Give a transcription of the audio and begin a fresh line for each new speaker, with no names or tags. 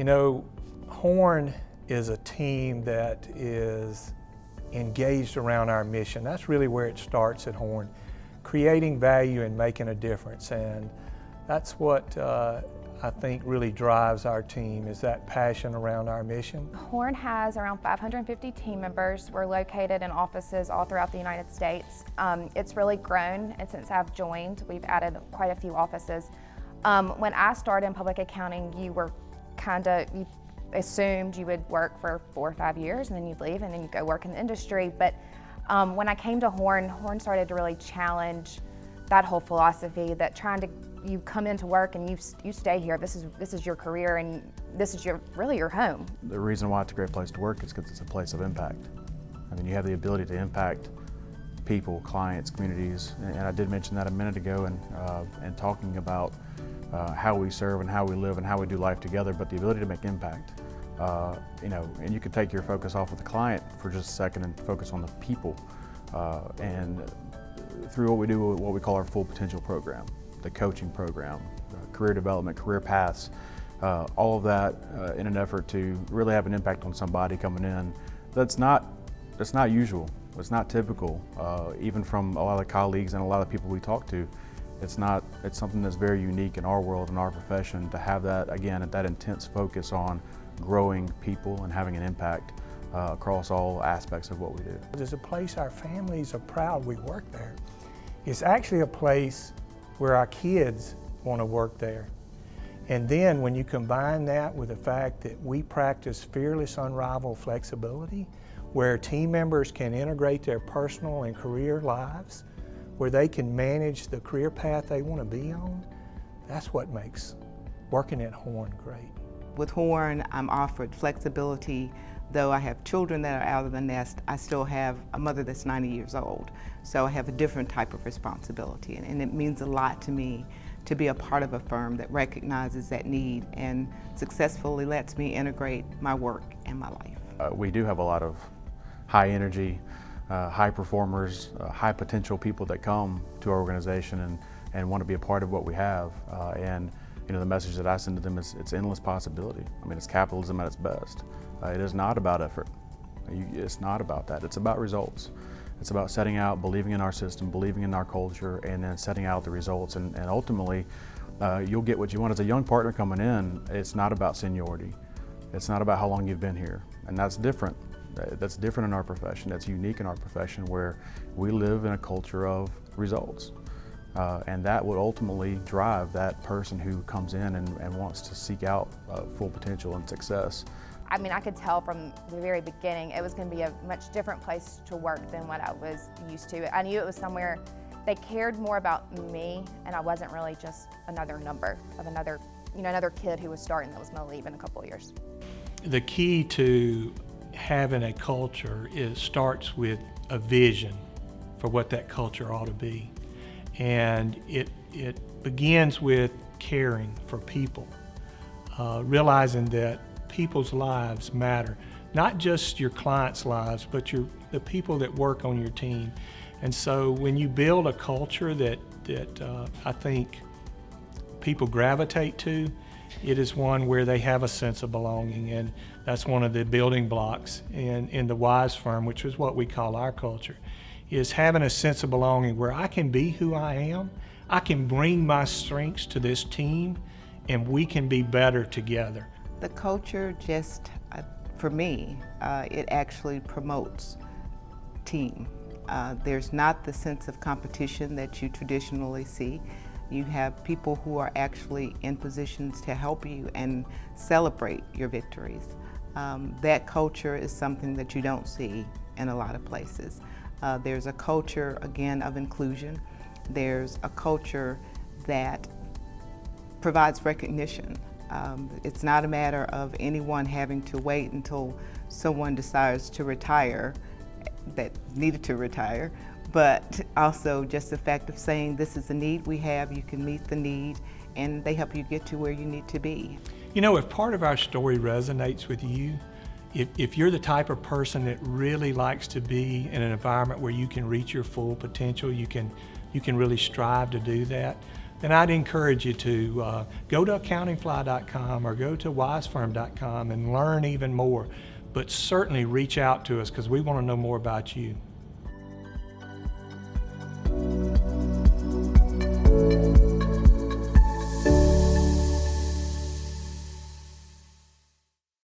HORNE is a team that is engaged around our mission. That's really where it starts at HORNE, creating value and making a difference. And that's what I think really drives our team, is that passion around our mission.
HORNE has around 550 team members. We're located in offices all throughout the United States. It's really grown, and since I've joined, we've added quite a few offices. When I started in public accounting, you assumed you would work for 4 or 5 years and then you'd leave and then you'd go work in the industry. But when I came to HORNE started to really challenge that whole philosophy, that you come into work and you stay here. This is your career, and this is really your home.
The reason why it's a great place to work is because it's a place of impact. I mean, you have the ability to impact people, clients, communities, and I did mention that a minute ago, and talking about how we serve and how we live and how we do life together, but the ability to make impact. And you can take your focus off of the client for just a second and focus on the people. And through what we do, what we call our Full Potential program, the coaching program, career development, career paths, all of that in an effort to really have an impact on somebody coming in. That's not usual. It's not typical. Even from a lot of the colleagues and a lot of the people we talk to, it's something that's very unique in our world and our profession to have that, again, that intense focus on growing people and having an impact across all aspects of what we do.
There's a place our families are proud we work there. It's actually a place where our kids want to work there. And then when you combine that with the fact that we practice fearless, unrivaled flexibility, where team members can integrate their personal and career lives, where they can manage the career path they want to be on, that's what makes working at HORNE great.
With HORNE, I'm offered flexibility. Though I have children that are out of the nest, I still have a mother that's 90 years old. So I have a different type of responsibility, and it means a lot to me to be a part of a firm that recognizes that need and successfully lets me integrate my work and my life.
We do have a lot of high energy, high performers, high potential people that come to our organization and want to be a part of what we have. And the message that I send to them is it's endless possibility. I mean, it's capitalism at its best. It is not about effort. It's not about that. It's about results. It's about setting out, believing in our system, believing in our culture, and then setting out the results. And ultimately, you'll get what you want. As a young partner coming in, it's not about seniority. It's not about how long you've been here. And that's different. That's different in our profession. That's unique in our profession, where we live in a culture of results. And that will ultimately drive that person who comes in and wants to seek out full potential and success.
I mean, I could tell from the very beginning it was going to be a much different place to work than what I was used to. I knew it was somewhere they cared more about me, and I wasn't really just another number of another kid who was starting that was going to leave in a couple of years.
The key to having a culture starts with a vision for what that culture ought to be. And it begins with caring for people, realizing that people's lives matter, not just your clients' lives, but the people that work on your team. And so when you build a culture that I think people gravitate to, it is one where they have a sense of belonging, and that's one of the building blocks in the WISE firm, which is what we call our culture, is having a sense of belonging where I can be who I am, I can bring my strengths to this team, and we can be better together.
The culture just, for me, it actually promotes team. There's not the sense of competition that you traditionally see. You have people who are actually in positions to help you and celebrate your victories. That culture is something that you don't see in a lot of places. There's a culture, again, of inclusion. There's a culture that provides recognition. It's not a matter of anyone having to wait until someone decides to retire, that needed to retire, but also just the fact of saying this is a need we have, you can meet the need, and they help you get to where you need to be.
If part of our story resonates with you, if you're the type of person that really likes to be in an environment where you can reach your full potential, you can really strive to do that, then I'd encourage you to go to accountingfly.com or go to wisefirm.com and learn even more. But certainly reach out to us because we want to know more about you.